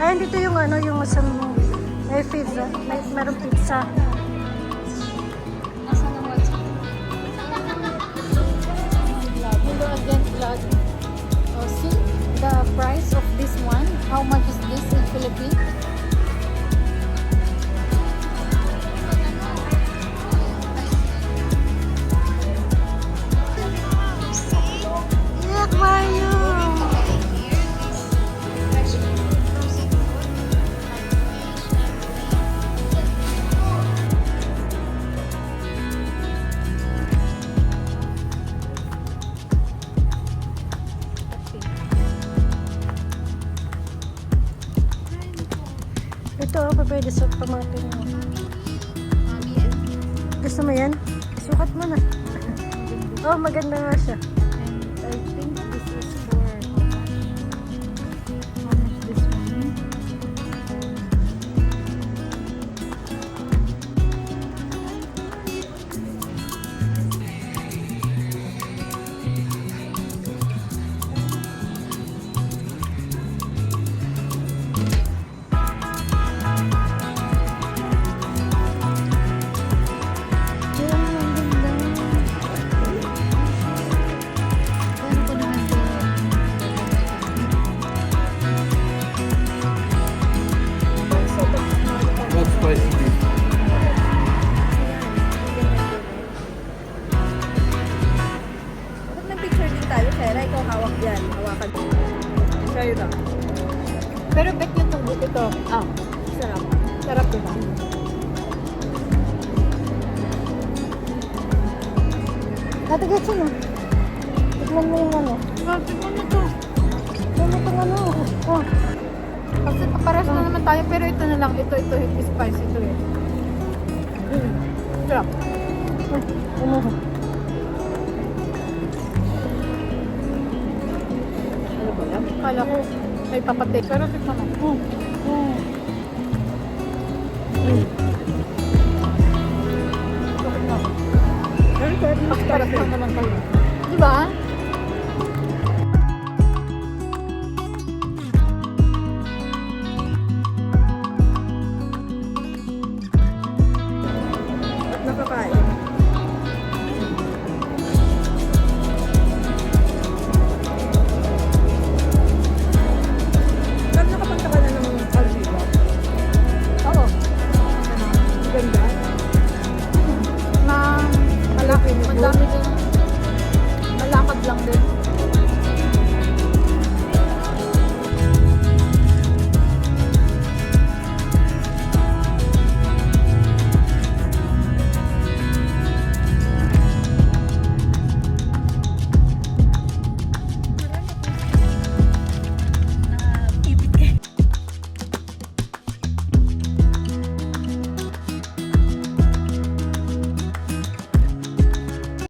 Ay, dito yung ano, yung sa may pizza. Merong pizza. Nasa ng WhatsApp? Hello again, vlog. Oh, see the price of this one? How much is this in Philippines? Yak, Mario! Ito, pwede sa tomato mo. Gusto mo yan? Sukat mo na. Oh, maganda nga siya. I think this is for how much this one? What spicy beef? Dapat may picture din tayo, Shera. Ikaw hawak yan. Hawakan mo. Sa'yo lang. Pero bet yung tungkol ito. Ah, sarap. Sarap diba? Ate Getsin, oh. Tignan mo yung ano. Tignan mo to. Tignan mo itong ano. Oh. Kasi pares na naman tayo, pero ito na lang. Ito, spice ito eh. Sarap. Ano? Ano ba yan? Kala ko may papatay. Pero tignan mo. Pero pwede mas Pares talaga. na naman kayo. Diba?